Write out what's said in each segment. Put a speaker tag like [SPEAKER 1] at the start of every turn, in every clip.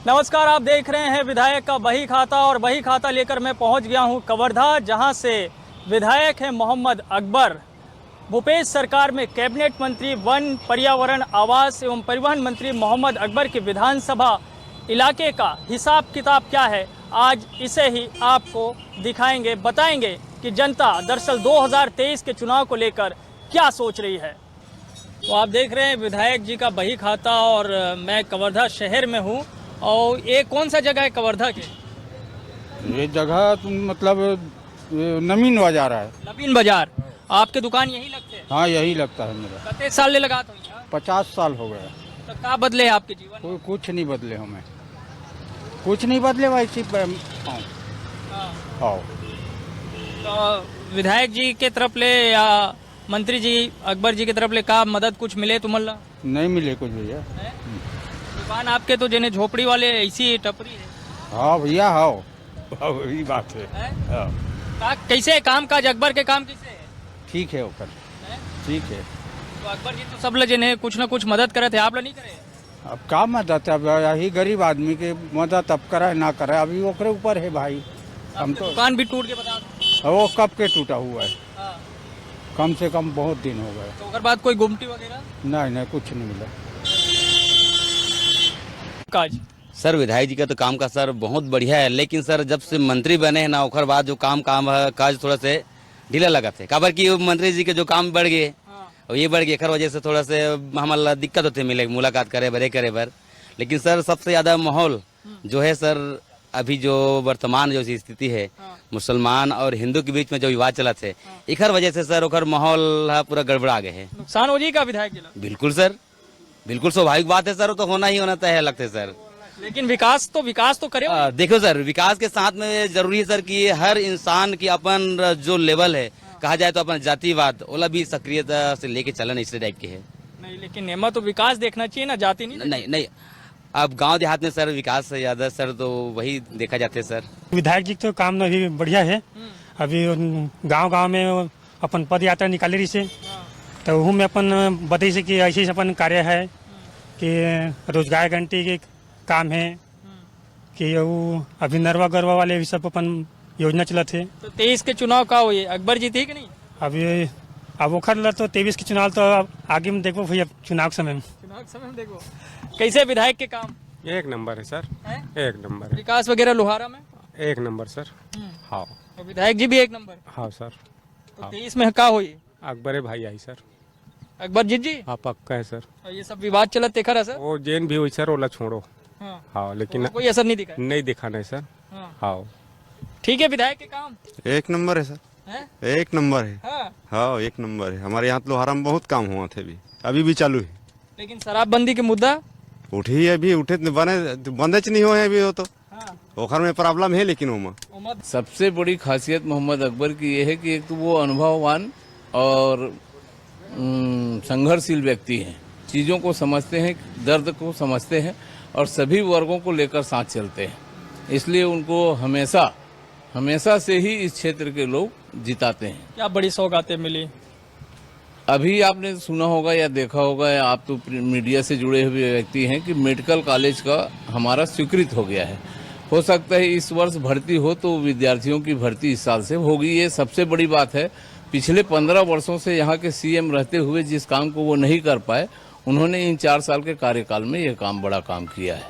[SPEAKER 1] नमस्कार, आप देख रहे हैं विधायक का बही खाता और बही खाता लेकर मैं पहुंच गया हूं कवर्धा, जहां से विधायक हैं मोहम्मद अकबर। भूपेश सरकार में कैबिनेट मंत्री वन, पर्यावरण, आवास एवं परिवहन मंत्री मोहम्मद अकबर के विधानसभा इलाके का हिसाब किताब क्या है, आज इसे ही आपको दिखाएंगे, बताएंगे कि जनता दरअसल 2023 के चुनाव को लेकर क्या सोच रही है। तो आप देख रहे हैं विधायक जी का बही खाता और मैं कवर्धा शहर में हूँ। और ये कौन सा जगह है कवर्धा के?
[SPEAKER 2] ये जगह मतलब नवीन बाजार है।
[SPEAKER 1] नवीन बाजार। आपके दुकान यही लगते हैं?
[SPEAKER 2] हाँ, यही लगता है मेरा।
[SPEAKER 1] कितने साल ले लगा तो
[SPEAKER 2] 50 साल हो गया।
[SPEAKER 1] तो क्या बदले आपके जीवन में?
[SPEAKER 2] कुछ नहीं बदले, हमें कुछ नहीं बदले वैसे। हाँ।
[SPEAKER 1] तो विधायक जी के तरफ ले या मंत्री जी अकबर जी की तरफ ले का मदद कुछ मिले तुम्हारा?
[SPEAKER 2] नहीं मिले कुछ भैया।
[SPEAKER 1] दुकान आपके तो जने झोपड़ी वाले ऐसी टपरी है।
[SPEAKER 2] हाँ भैया, हाँ वही बात है। हाँ।
[SPEAKER 1] कैसे काम काज अकबर के काम कैसे है?
[SPEAKER 2] ठीक है ओकर, ठीक है।
[SPEAKER 1] तो अकबर जी तो सब जने कुछ न कुछ मदद करे थे, आप लोग नहीं करे?
[SPEAKER 2] अब का मदद है, अब यही गरीब आदमी के मदद अब करे ना करे, अभी ओकरे ऊपर है भाई। हम तो
[SPEAKER 1] दुकान भी टूट के बता दो।
[SPEAKER 2] वो कब के टूटा हुआ है।
[SPEAKER 1] हाँ।
[SPEAKER 2] कम से कम बहुत दिन हो गए।
[SPEAKER 1] तो अगर बात कोई गुमटी वगैरह?
[SPEAKER 2] नहीं, कुछ नहीं मिला।
[SPEAKER 1] काज
[SPEAKER 3] सर विधायक जी का तो काम का सर बहुत बढ़िया है, लेकिन सर जब से मंत्री बने हैं ना, ओकर बाद जो काम काज थोड़ा से ढीला लगा थे। काबर की मंत्री जी के जो काम बढ़ गए और ये बढ़ गए, एकर वजह से थोड़ा से हमारा दिक्कत होते मिले मुलाकात करे बर करे बर। लेकिन सर सबसे ज्यादा माहौल जो है सर, अभी जो वर्तमान जो स्थिति है मुसलमान और हिंदू के बीच में जो विवाद चला थे, एकर वजह से सर ओकर माहौल पूरा गड़बड़ा गए है।
[SPEAKER 1] नुकसान हो जी का विधायक जी?
[SPEAKER 3] बिल्कुल सर, बिल्कुल स्वाभाविक बात है सर, वो तो होना ही होना तय है लगते सर।
[SPEAKER 1] लेकिन विकास तो करे।
[SPEAKER 3] देखो सर, विकास के साथ में जरूरी है सर कि हर इंसान की अपन जो लेवल है, कहा जाए तो अपन जातिवाद ओला भी सक्रियता से लेके चलन इस टाइप के है।
[SPEAKER 1] नहीं, लेकिन नेमा तो विकास देखना चाहिए ना, जाति नहीं।
[SPEAKER 3] नहीं, अब गांव देहात में सर विकास से ज्यादा सर तो वही देखा जाते है सर।
[SPEAKER 4] विधायक जी तो काम अभी बढ़िया है। अभी गांव में अपन पद यात्रा निकाले रही से, तो वह में अपन बताई से कि ऐसे अपन कार्य है कि रोजगार गारंटी के काम है कि वो अभी नरवा गरवा वाले भी सब अपन योजना चलत है।
[SPEAKER 1] तो 23 के चुनाव का हुए अकबर जी थी कि नहीं?
[SPEAKER 4] अभी अब ओखर तो 23 के चुनाव तो आगे में देखो भैया, चुनाव के समय में
[SPEAKER 1] देखो कैसे विधायक के काम।
[SPEAKER 5] एक नंबर है सर, एक नंबर है।
[SPEAKER 1] विकास वगैरह लोहारा में
[SPEAKER 5] एक नंबर सर। हाँ।
[SPEAKER 1] और विधायक जी भी एक नंबर।
[SPEAKER 5] हाँ सर।
[SPEAKER 1] तो 23 में का हुई?
[SPEAKER 5] अकबर भाई आई सर।
[SPEAKER 1] अकबर जी
[SPEAKER 5] हाँ पक्का है सर।
[SPEAKER 1] और ये सब विवाद चलत देखा रहा सर?
[SPEAKER 5] वो जैन भी हुई सर, ओला छोड़ो। हाँ लेकिन
[SPEAKER 1] कोई असर नहीं दिखा?
[SPEAKER 5] नहीं दिखा नहीं सर। हाँ
[SPEAKER 1] ठीक है। विधायक के काम
[SPEAKER 6] एक नंबर है सर। एक नंबर है। हाँ एक नंबर है। हमारे यहाँ लोहारा में बहुत काम हुआ थे, अभी भी चालू है।
[SPEAKER 1] लेकिन शराबबंदी के मुद्दा
[SPEAKER 6] उठी है, अभी उठे बंदे नहीं हुए हैं अभी। वो तो ओखर में प्रॉब्लम है, लेकिन वो
[SPEAKER 7] सबसे बड़ी खासियत मोहम्मद अकबर की यह है कि एक तो वो अनुभववान और संघर्षशील व्यक्ति हैं, चीज़ों को समझते हैं, दर्द को समझते हैं और सभी वर्गों को लेकर साथ चलते हैं। इसलिए उनको हमेशा से ही इस क्षेत्र के लोग जिताते हैं।
[SPEAKER 1] क्या बड़ी सौगातें मिली?
[SPEAKER 7] अभी आपने सुना होगा या देखा होगा, या आप तो मीडिया से जुड़े हुए व्यक्ति हैं कि मेडिकल कॉलेज का हमारा स्वीकृत हो गया है। हो सकता है इस वर्ष भर्ती हो तो विद्यार्थियों की भर्ती इस साल से होगी। ये सबसे बड़ी बात है। पिछले 15 वर्षों से यहाँ के सीएम रहते हुए जिस काम को वो नहीं कर पाए, उन्होंने इन 4 साल के कार्यकाल में ये काम बड़ा काम किया है।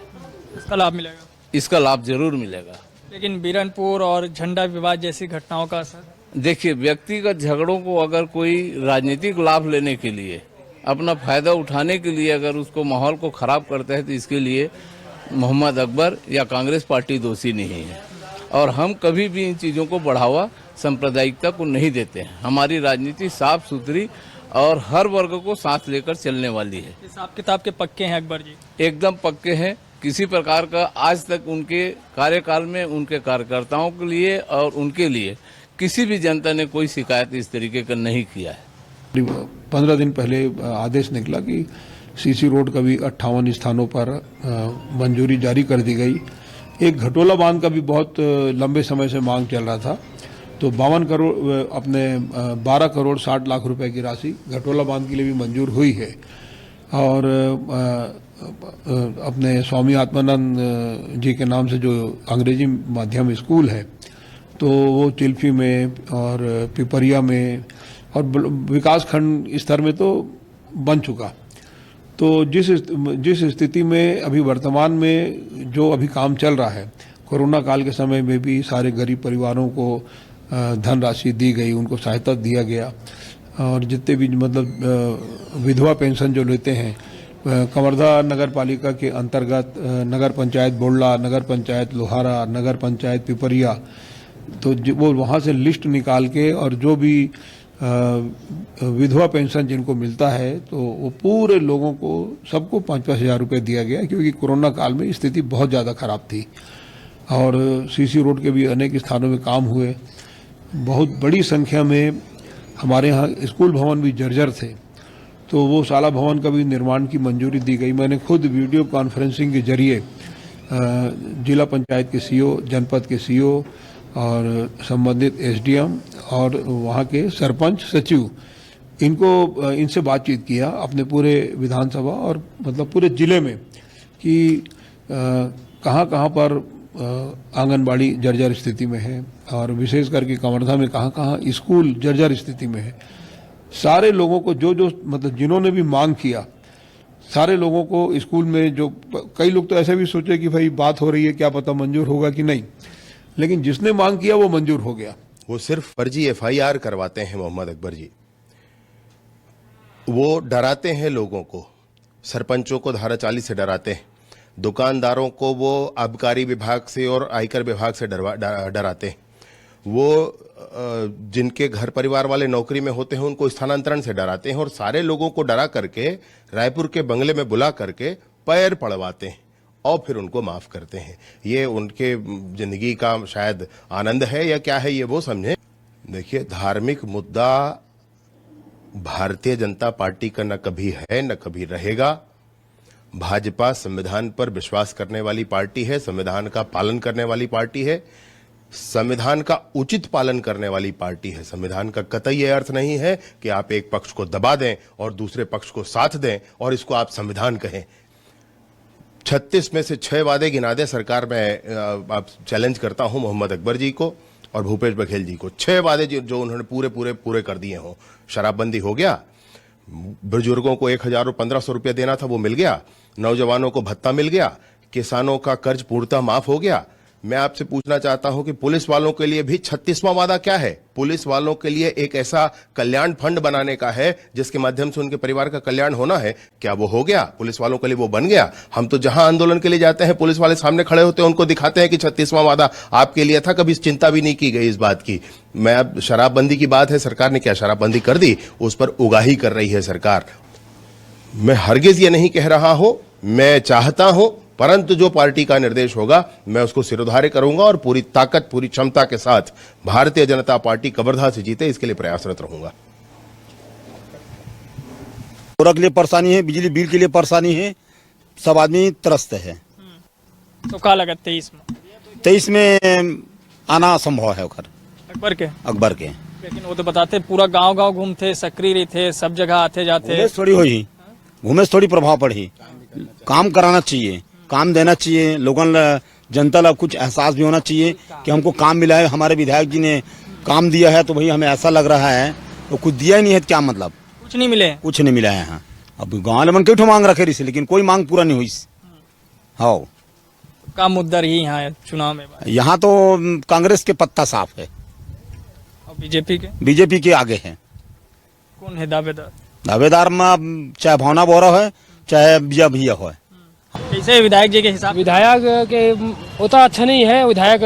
[SPEAKER 1] इसका लाभ मिलेगा?
[SPEAKER 7] इसका लाभ जरूर मिलेगा।
[SPEAKER 1] लेकिन बीरनपुर और झंडा विवाद जैसी घटनाओं का असर?
[SPEAKER 7] देखिए, व्यक्तिगत झगड़ों को अगर कोई राजनीतिक लाभ लेने के लिए, अपना फायदा उठाने के लिए अगर उसको माहौल को खराब करता है, तो इसके लिए मोहम्मद अकबर या कांग्रेस पार्टी दोषी नहीं है। और हम कभी भी इन चीज़ों को बढ़ावा सांप्रदायिकता को नहीं देते हैं। हमारी राजनीति साफ सुथरी और हर वर्ग को साथ लेकर चलने वाली है।
[SPEAKER 1] हिसाब किताब के पक्के हैं अकबर जी?
[SPEAKER 7] एकदम पक्के हैं। किसी प्रकार का आज तक उनके कार्यकाल में उनके कार्यकर्ताओं के लिए और उनके लिए किसी भी जनता ने कोई शिकायत इस तरीके का नहीं किया है।
[SPEAKER 8] 15 दिन पहले आदेश निकला कि सीसी रोड का भी 58 स्थानों पर मंजूरी जारी कर दी गई। एक घटोला बांध का भी बहुत लंबे समय से मांग चल रहा था, तो 52 करोड़ अपने 12 करोड़ 60 लाख रुपए की राशि घटोला बांध के लिए भी मंजूर हुई है। और अपने स्वामी आत्मानंद जी के नाम से जो अंग्रेजी माध्यम स्कूल है, तो वो चिल्फी में और पिपरिया में और विकास खंड स्तर में तो बन चुका। तो जिस स्थिति में अभी वर्तमान में जो अभी काम चल रहा है, कोरोना काल के समय में भी सारे गरीब परिवारों को धनराशि दी गई, उनको सहायता दिया गया। और जितने भी मतलब विधवा पेंशन जो लेते हैं, कवर्धा नगर पालिका के अंतर्गत नगर पंचायत बोड़ला, नगर पंचायत लोहारा, नगर पंचायत पिपरिया, तो वो वहाँ से लिस्ट निकाल के और जो भी विधवा पेंशन जिनको मिलता है, तो वो पूरे लोगों को सबको 5-5 हज़ार रुपये दिया गया, क्योंकि कोरोना काल में स्थिति बहुत ज़्यादा खराब थी। और सीसी रोड के भी अनेक स्थानों में काम हुए। बहुत बड़ी संख्या में हमारे यहाँ स्कूल भवन भी जर्जर थे, तो वो शाला भवन का भी निर्माण की मंजूरी दी गई। मैंने खुद वीडियो कॉन्फ्रेंसिंग के जरिए जिला पंचायत के सीओ, जनपद के सीओ और संबंधित एसडीएम और वहाँ के सरपंच, सचिव, इनसे बातचीत किया अपने पूरे विधानसभा और मतलब पूरे जिले में कि कहाँ पर आंगनबाड़ी जर्जर स्थिति में है और विशेष करके कवर्धा में कहाँ स्कूल जर्जर स्थिति में है। सारे लोगों को जो मतलब जिन्होंने भी मांग किया, सारे लोगों को स्कूल में जो कई लोग तो ऐसे भी सोचे कि भाई बात हो रही है, क्या पता मंजूर होगा कि नहीं, लेकिन जिसने मांग किया वो मंजूर हो गया।
[SPEAKER 9] वो सिर्फ फर्जी एफआईआर करवाते हैं मोहम्मद अकबर जी। वो डराते हैं लोगों को, सरपंचों को धारा 40 से डराते हैं, दुकानदारों को वो आबकारी विभाग से और आयकर विभाग से डराते हैं, वो जिनके घर परिवार वाले नौकरी में होते हैं उनको स्थानांतरण से डराते हैं और सारे लोगों को डरा करके रायपुर के बंगले में बुला करके पैर पड़वाते हैं और फिर उनको माफ करते हैं। ये उनके जिंदगी का शायद आनंद है या क्या है, ये वो समझे। देखिए, धार्मिक मुद्दा भारतीय जनता पार्टी का न कभी है न कभी रहेगा। भाजपा संविधान पर विश्वास करने वाली पार्टी है, संविधान का पालन करने वाली पार्टी है, संविधान का उचित पालन करने वाली पार्टी है। संविधान का कतई यह अर्थ नहीं है कि आप एक पक्ष को दबा दें और दूसरे पक्ष को साथ दें और इसको आप संविधान कहें। 36 में से 6 वादे गिना दे सरकार में, आप चैलेंज करता हूं मोहम्मद अकबर जी को और भूपेश बघेल जी को। 6 वादे जो उन्होंने पूरे कर दिए हों। शराबबंदी हो गया, बुजुर्गों को 1000 और 1500 रुपया देना था वो मिल गया, नौजवानों को भत्ता मिल गया, किसानों का कर्ज पूर्णतः माफ हो गया। मैं आपसे पूछना चाहता हूं कि पुलिस वालों के लिए भी 36वां वादा क्या है? पुलिस वालों के लिए एक ऐसा कल्याण फंड बनाने का है जिसके माध्यम से उनके परिवार का कल्याण होना है। क्या वो हो गया? पुलिस वालों के लिए वो बन गया? हम तो जहां आंदोलन के लिए जाते हैं पुलिस वाले सामने खड़े होते हैं, उनको दिखाते हैं कि 36वां वादा आपके लिए था, कभी चिंता भी नहीं की गई इस बात की। मैं अब शराबबंदी की बात है, सरकार ने क्या शराबबंदी कर दी? उस पर उगाही कर रही है सरकार। मैं हरगिज ये नहीं कह रहा हूं, मैं चाहता हूं, परंतु जो पार्टी का निर्देश होगा मैं उसको सिरोधार्य करूंगा और पूरी ताकत, पूरी क्षमता के साथ भारतीय जनता पार्टी कवर्धा से जीते इसके लिए प्रयासरत रहूंगा।
[SPEAKER 10] के लिए परेशानी है, बिजली बिल के लिए परेशानी है, सब आदमी त्रस्त है।
[SPEAKER 1] तो क्या लगा
[SPEAKER 10] 23 में आना असंभव है
[SPEAKER 1] अकबर के। लेकिन वो तो बताते पूरा गांव घूमते, सक्रिय थे, सब जगह आते जाते।
[SPEAKER 10] घूमे थोड़ी प्रभाव पड़ी। काम कराना चाहिए, काम देना चाहिए, लोगों जनता ला कुछ एहसास भी होना चाहिए कि हमको काम मिला है, हमारे विधायक जी ने काम दिया है, तो भाई हमें ऐसा लग रहा है वो कुछ दिया ही नहीं है तो क्या मतलब?
[SPEAKER 1] कुछ नहीं मिला है।
[SPEAKER 10] हाँ, अब गाँव ले मन कई मांग रखे रही, लेकिन कोई मांग पूरा नहीं हुई। हाँ,
[SPEAKER 1] का मुद्दा रही यहाँ चुनाव में?
[SPEAKER 10] यहाँ तो कांग्रेस के पत्ता साफ है
[SPEAKER 1] और बीजेपी के आगे है। कौन है
[SPEAKER 10] दावेदार में? चाहे भावना बोरा है, चाहे बिया भैया हो।
[SPEAKER 1] कैसे विधायक जी के हिसाब?
[SPEAKER 11] विधायक के उतना अच्छा नहीं है, विधायक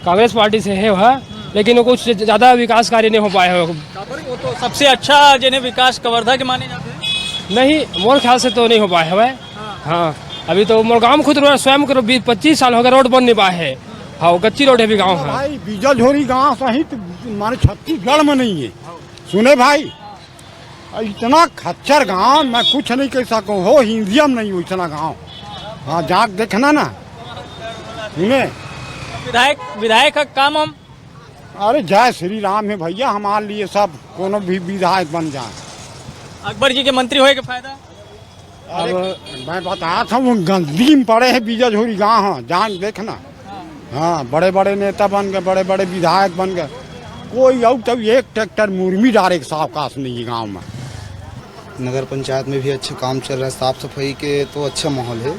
[SPEAKER 11] कांग्रेस पार्टी से है वह, लेकिन वो कुछ ज्यादा विकास कार्य नहीं हो पाया है।
[SPEAKER 1] वो तो सबसे अच्छा जिन्हें विकास कवर्धा के माने जाते हैं।
[SPEAKER 11] नहीं, मोर ख्याल से तो नहीं हो पाया है। हाँ, अभी तो मोर गाँव खुद स्वयं 20-25 साल हो गए, रोड बन नहीं पाया है। हाँ, कच्ची रोड है अभी गाँव।
[SPEAKER 2] भाई बीजा झोरी गाँव सहित माने छत्तीसगढ़ में नहीं है। सुने भाई, इतना खच्चर गांव मैं कुछ नहीं कह सकूं हो, हिंदिया में नहीं हो इतना गांव। हाँ, जाक देखना ना। सुने,
[SPEAKER 1] विधायक का काम हम,
[SPEAKER 2] अरे जय श्री राम है भैया, हमारे लिए सब कोनो भी विधायक बन जाए।
[SPEAKER 1] अकबर जी के मंत्री होए के फायदा?
[SPEAKER 2] अब मैं बताया था वो गंदगी में पड़े हैं बीजा झोरी गाँव हाँ जान देखना। हाँ बड़े बड़े नेता बन गए, बड़े बड़े विधायक बन गए, कोई और तब एक ट्रैक्टर मुर्मी डाले के साफ काश नहीं है गाँव में।
[SPEAKER 12] नगर पंचायत में भी अच्छा काम चल रहा है, साफ सफाई के तो अच्छा माहौल है।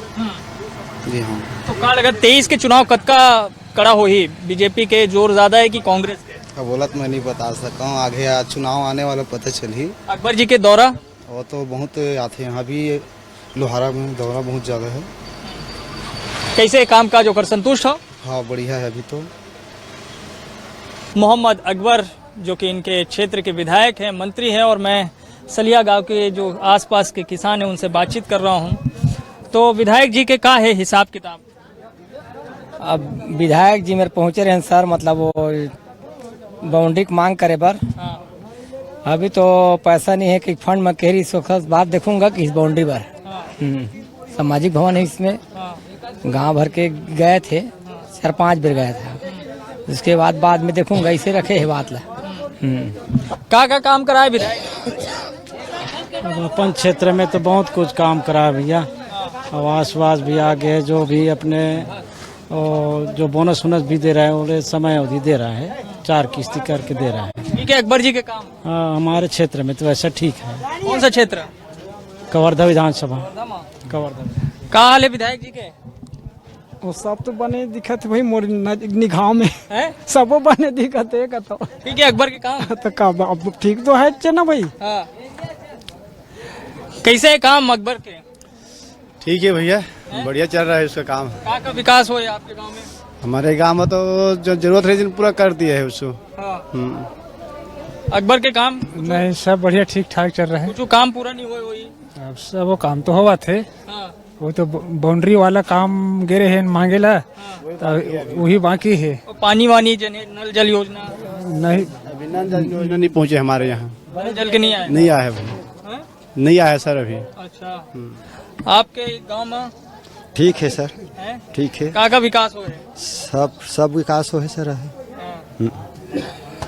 [SPEAKER 12] जी हाँ।
[SPEAKER 1] तो कहा लगा 23 के चुनाव कद का कड़ा हो ही, बीजेपी के जोर ज्यादा है कि कांग्रेस के?
[SPEAKER 12] अब बोला तो मैं नहीं बता सकता हूँ, आगे चुनाव आने वाला पता चल ही।
[SPEAKER 1] अकबर जी के दौरा
[SPEAKER 12] वो तो बहुत आते हैं, यहाँ भी लोहारा में दौरा बहुत ज़्यादा है।
[SPEAKER 1] कैसे काम काज होकर संतुष्ट हो?
[SPEAKER 12] हाँ बढ़िया है अभी तो।
[SPEAKER 1] मोहम्मद अकबर जो कि इनके क्षेत्र के विधायक हैं, मंत्री हैं, और मैं सलिया गांव के जो आसपास के किसान हैं उनसे बातचीत कर रहा हूं। तो विधायक जी के का है हिसाब किताब?
[SPEAKER 13] अब विधायक जी मेरे पहुंचे रहे सर, मतलब वो बाउंड्री की मांग करे पर अभी तो पैसा नहीं है कि फंड में कह रही सो बात देखूंगा कि इस बाउंड्री पर सामाजिक भवन है, इसमें गांव भर के गए थे, 4-5 बेर गया था, उसके बाद में देखूंगा, इसे रखे है बात ला।
[SPEAKER 1] का काम कराए विधायक?
[SPEAKER 14] अपन क्षेत्र में तो बहुत कुछ काम करा है भैया, आवास वास भी आ गए, जो भी अपने जो बोनस वोनस भी दे रहा है वो समय अवधि दे रहा है, 4 किस्ती करके दे रहा है।
[SPEAKER 1] ठीक है अकबर जी के काम?
[SPEAKER 14] हाँ हमारे क्षेत्र में तो वैसा ठीक है।
[SPEAKER 1] कौन सा क्षेत्र?
[SPEAKER 14] कवर्धा विधानसभा। कवर्धा
[SPEAKER 1] का हाल है विधायक जी के?
[SPEAKER 14] वो सब तो बने दिखत भाई मोर निगाह में है, सबो बने दिखत है तो।
[SPEAKER 1] ठीक है अकबर के काम
[SPEAKER 14] तो अब ठीक तो है ना भाई।
[SPEAKER 1] हाँ। कैसे है काम अकबर के?
[SPEAKER 12] ठीक है भैया, बढ़िया चल रहा है उसका काम।
[SPEAKER 1] का विकास हो आपके गांव में?
[SPEAKER 12] हमारे गांव में तो जो जरूरत है पूरा कर दिया है उसको।
[SPEAKER 1] अकबर के काम?
[SPEAKER 14] नहीं सब बढ़िया ठीक ठाक चल रहा है।
[SPEAKER 1] कुछ काम पूरा नहीं हुए?
[SPEAKER 14] अब सब वो काम तो हुआ थे, वो तो बाउंड्री वाला काम गिरे है मांगेला, वही बाकी है।
[SPEAKER 1] पानी वानी नल जल योजना
[SPEAKER 12] नहीं, अभी नल जल योजना नहीं पहुँचे हमारे यहाँ।
[SPEAKER 1] जल के नहीं आए?
[SPEAKER 12] नहीं आया भाई, नहीं आया सर अभी।
[SPEAKER 1] अच्छा। आपके गांव में
[SPEAKER 12] ठीक है सर, ठीक है।
[SPEAKER 1] का विकास हो है?
[SPEAKER 12] सब विकास हो है सर।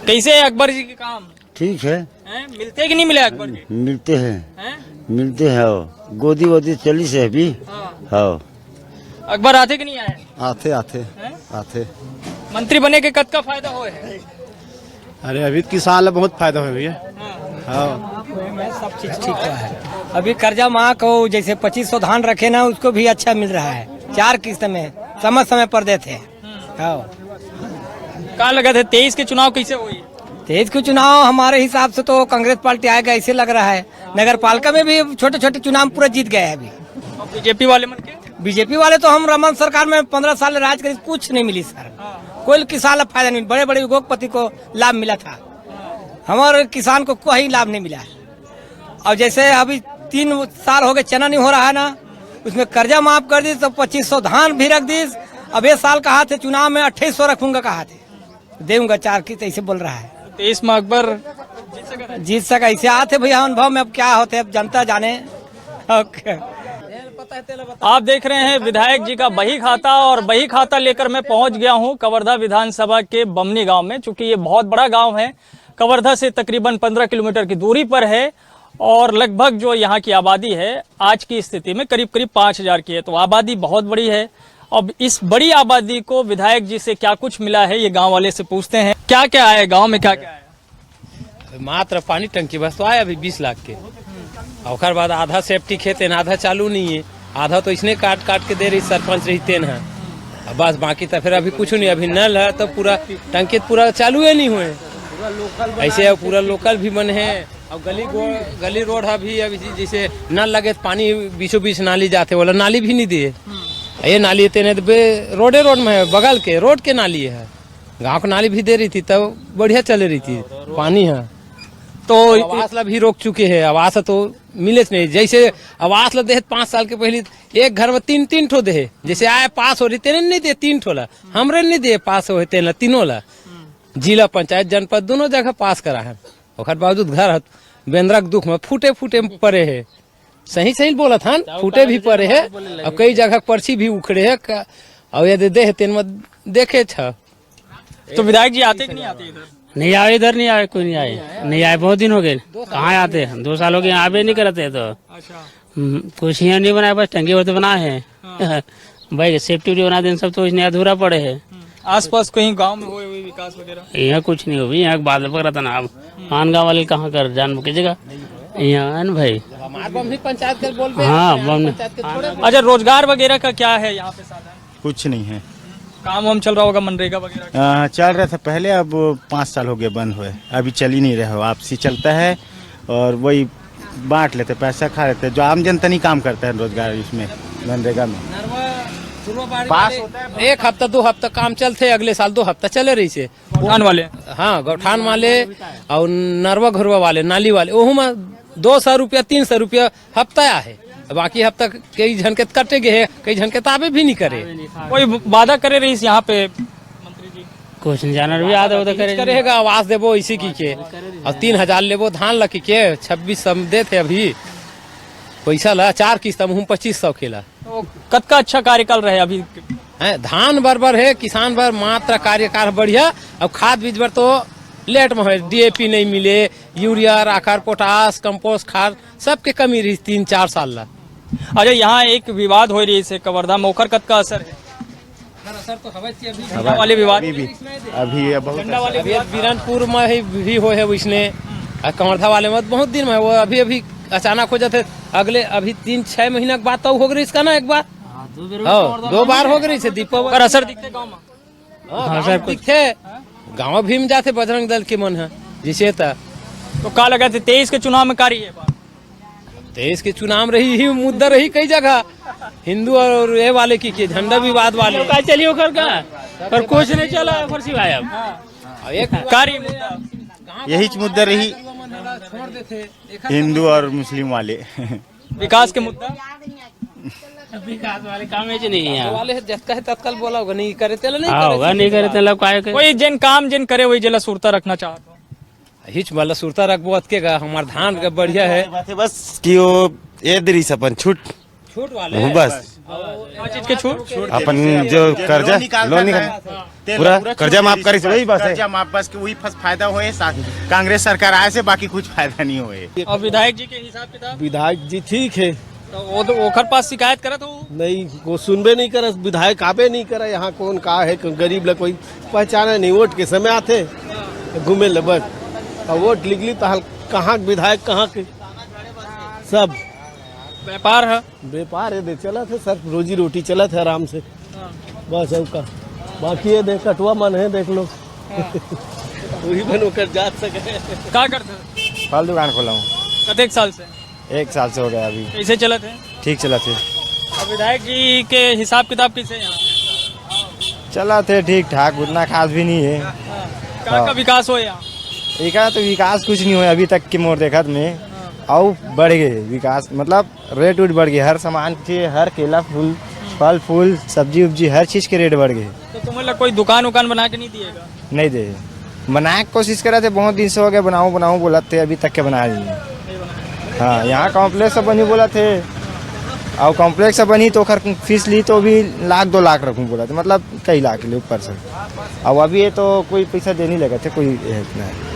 [SPEAKER 1] कैसे है अकबर जी के काम?
[SPEAKER 10] ठीक है।
[SPEAKER 1] मिलते कि नहीं मिले अकबर जी?
[SPEAKER 10] मिलते हैं, मिलते हैं, गोदी वोदी चली से अभी। हाँ
[SPEAKER 1] अकबर आते कि नहीं आए?
[SPEAKER 12] आते।
[SPEAKER 1] मंत्री बने के कद का फायदा हो है?
[SPEAKER 12] अरे अभी किसान बहुत फायदा हो भैया। हाँ
[SPEAKER 13] सब चीज ठीक है। अभी कर्जा माँ को जैसे 2500 धान रखे ना, उसको भी अच्छा मिल रहा है, 4 किस्त में समय पर देते।
[SPEAKER 1] क्या लगा था 23 के चुनाव कैसे हुई?
[SPEAKER 13] 23 के चुनाव हमारे हिसाब से तो कांग्रेस पार्टी आएगा ऐसे लग रहा है। नगर पालिका में भी छोटे छोटे चुनाव पूरा जीत गए हैं अभी।
[SPEAKER 1] बीजेपी वाले मन के?
[SPEAKER 13] बीजेपी वाले तो हम रमन सरकार में 15 साल राज करी, कुछ नहीं मिली सर। कोई किसान को फायदा नहीं, बड़े बड़े उद्योगपति को लाभ मिला था, हमारे किसान को कोई लाभ नहीं मिला। और जैसे अभी 3 साल हो गए चना नहीं हो रहा है ना, उसमें कर्जा माफ कर दी तो 2500 धान भी रख दी। अब 1 साल कहा थे चुनाव में 2800 रखूंगा, कहा थे देऊंगा 4 किस्त, ऐसे बोल रहा है।
[SPEAKER 1] 23 में अकबर
[SPEAKER 13] जीत सका, ऐसे आते भैया अनुभव में, अब क्या होते अब जनता जाने।
[SPEAKER 1] आप देख रहे हैं विधायक जी का बही खाता, और बही खाता लेकर मैं पहुंच गया हूं कवर्धा विधानसभा के बमनी गांव में। चूंकि ये बहुत बड़ा गांव है, कवर्धा से तकरीबन 15 किलोमीटर की दूरी पर है, और लगभग जो यहाँ की आबादी है आज की स्थिति में करीब 5000 की है। तो आबादी बहुत बड़ी है। अब इस बड़ी आबादी को विधायक जी से क्या कुछ मिला है, ये गांव वाले से पूछते हैं। क्या क्या आया गांव में, क्या क्या आया?
[SPEAKER 11] मात्र पानी टंकी बस तो आया अभी 20 लाख के, और बाद आधा सेफ्टी खेत है, आधा चालू नहीं है, आधा तो इसने काट के दे रही सरपंच रही तेन है, बस बाकी तो फिर अभी कुछ नहीं। अभी नल है तो पूरा टंकी पूरा चालू है नहीं हुए, ऐसे पूरा लोकल भी बने हैं। और गली रोड है भी, अभी जैसे नल लगे तो पानी बीचों बीच नाली जाते, वाला नाली भी नहीं दिए। ये नाली तेने रोड में है, बगल के रोड के नाली है, गांव को नाली भी दे रही थी तब बढ़िया चल रही थी, पानी है। तो आवास ला भी रोक चुके हैं, आवास तो मिले नहीं। जैसे आवास ला दे 5 साल के पहले एक घर में 3 ठो दे, जैसे आए पास हो रही तेने नहीं दे 3 ठो ला, हमरे नहीं दे पास हो तेन तीनों ला, जिला पंचायत जनपद दोनों जगह पास करा है। और बावजूद घर बेंद्रा के दुख में फूटे पड़े है। सही बोला था, फूटे भी पड़े है, और कई जगह पर्ची भी उखड़े है, और यदि दे तेन में देखे छ।
[SPEAKER 1] तो विधायक जी आते कि नहीं आते इधर?
[SPEAKER 14] नहीं आए, इधर नहीं आए, कोई नहीं आए, बहुत दिन हो गए। कहाँ आते हैं, 2 साल हो गए, आवे नहीं करते तो।
[SPEAKER 1] अच्छा।
[SPEAKER 11] कुछ यहाँ नहीं बनाया, बस टंकी और तो बना है भाई, सेफ्टी बना दें सब, तो इसने अधूरा पड़े है।
[SPEAKER 1] आसपास कहीं गांव में हुए विकास वगैरह?
[SPEAKER 11] यहाँ कुछ नहीं हो भाई, यहाँ बादल पकड़ा था ना, अब आन गाँव वाले कहाँ कर जान कीजिएगा यहाँ है ना भाई। पंचायत कर बोल हाँ।
[SPEAKER 1] अच्छा, रोजगार वगैरह का क्या है यहाँ पे साधन?
[SPEAKER 15] कुछ नहीं है।
[SPEAKER 1] काम वाम चल रहा होगा मनरेगा वगैरह?
[SPEAKER 15] चल रहा था पहले, अब 5 साल हो गए बंद हुए, अभी चल ही नहीं रहा। आपसी चलता है और वही बांट लेते, पैसा खा लेते, जो आम जनता नहीं काम करता है रोजगार इसमें मनरेगा में।
[SPEAKER 11] पास होता है 1 हफ्ता 2 हफ्ता काम चलते, अगले साल 2 हफ्ता चले रही से
[SPEAKER 1] गौठान वाले।
[SPEAKER 11] हाँ, गौठान वाले और नरवा घरवा वाले, नाली वाले, ओहू में 200 रुपया 300 रुपया हफ्ता है, बाकी हफ्ता कई झन के कटे गए, कई झन के ताबे भी नहीं करे।
[SPEAKER 1] कोई वादा करे रही यहाँ पे मंत्री जी?
[SPEAKER 11] कुछ जानवर भी आधा उधर करेगा, आवाज देवो इसी की के, और 3000 लेवो धान लकी के, 2600 दे थे अभी पैसा ला, 4 किस्त हम 2500 खेला।
[SPEAKER 1] तो कद का अच्छा कार्यकाल रहे अभी?
[SPEAKER 11] धान बरबर है, किसान बर मात्र कार्यकाल बढ़िया। अब खाद बीज बर तो लेट में है, DAP नहीं मिले, यूरिया, राखर, पोटास, कंपोस्ट खाद सबके कमी रही 3-4 साल ला।
[SPEAKER 1] अच्छा, यहाँ एक विवाद हो रही है कवर्धा में, ओखर कद का असर है?
[SPEAKER 11] असर तो
[SPEAKER 1] झंडा वाले विवाद
[SPEAKER 15] अभी बहुत
[SPEAKER 11] बीरनपुर में भी हो है, उसने कवर्धा वाले में बहुत दिन में, वो अभी अचानक हो जाते, अगले अभी 3-6 महीना के बाद तो हो गई इसका ना, एक बार 2 बार हो गई से दीपक
[SPEAKER 1] पर असर दिखते गाँव में?
[SPEAKER 11] असर दिखते, गाँव भी में जाते बजरंग दल के मन है जिसे
[SPEAKER 1] तो का लगा थे 23 के चुनाव में कार्य है?
[SPEAKER 11] 23 के चुनाव रही ही मुद्दा रही कई जगह, हिंदू और ये वाले की झंडा विवाद वाले चलिए पर कुछ नहीं चला फिर सिवाय अब एक
[SPEAKER 1] कार्य मुद्दा,
[SPEAKER 15] यही मुद्दा रही, हिंदू और मुस्लिम वाले।
[SPEAKER 1] विकास के मुद्दा,
[SPEAKER 11] विकास वाले काम है नहीं है वाले जत्का है तत्काल बोला होगा, नहीं करे तेला नहीं होगा, नहीं करे तेला
[SPEAKER 1] कोई जिन काम जिन करे वही जला सुरता रखना चाहता हूँ,
[SPEAKER 11] हिच वाला सुरता रखबो अतकेगा, हमार धान का बढ़िया है
[SPEAKER 15] बस कि वो ये दरी अपन छूट
[SPEAKER 11] वाले
[SPEAKER 15] बस
[SPEAKER 1] चीज के छूट
[SPEAKER 15] अपन जो कर्जा लोन निकाल पूरा कर्जा माफ करे वही बस कर्जा माफ, बस कि वही फायदा होए, कांग्रेस सरकार आए से बाकी कुछ फायदा नहीं होए।
[SPEAKER 1] और विधायक जी के हिसाब किताब?
[SPEAKER 16] विधायक जी ठीक है,
[SPEAKER 1] तो वो तो ओखर पास शिकायत करा तो
[SPEAKER 16] नहीं, वो सुनबे नहीं करे, विधायक आबे नहीं करे यहाँ, कौन का है गरीब लोग कोई पहचाने नहीं, वोट के समय आते घूमे ले बस, और वोट लिखली तो कहाँ विधायक कहाँ के, सब
[SPEAKER 1] व्यापार
[SPEAKER 16] है दे चला थे सर, रोजी रोटी चला थे आराम से बस, का बाकी ये देख कटुआ मन है, देख लो वही बनो कर जा सके।
[SPEAKER 1] क्या करते?
[SPEAKER 15] फल दुकान खोला हूँ।
[SPEAKER 1] कतेक साल से?
[SPEAKER 15] 1 साल से हो गया अभी।
[SPEAKER 1] कैसे चला थे?
[SPEAKER 15] ठीक चला थे।
[SPEAKER 1] और विधायक जी के हिसाब किताब कैसे यहाँ?
[SPEAKER 15] चला थे ठीक ठाक, उतना खास भी नहीं है।
[SPEAKER 1] क्या विकास हो यहाँ?
[SPEAKER 15] तो विकास कुछ नहीं हुआ अभी तक की मोर देखत में, और बढ़ गए विकास, मतलब रेट उट बढ़ गए, हर सामान के, हर केला फूल फल फूल सब्जी उब्जी हर चीज के रेट बढ़ गए।
[SPEAKER 1] तो तुम्हें कोई दुकान उकान बना के नहीं दिएगा?
[SPEAKER 15] नहीं दे, बनाने की कोशिश कर रहे थे, बहुत दिन से हो गया, बनाऊं बोला थे, अभी तक के बना दिए। हाँ, यहाँ कॉम्प्लेक्स बनी बोला थे, और कॉम्प्लेक्स बनी तो फीस ली तो भी 1-2 लाख रखूँ बोला था, मतलब कई लाख ले ऊपर से, और अभी ये तो कोई पैसा देने लगा थे, कोई इतना है।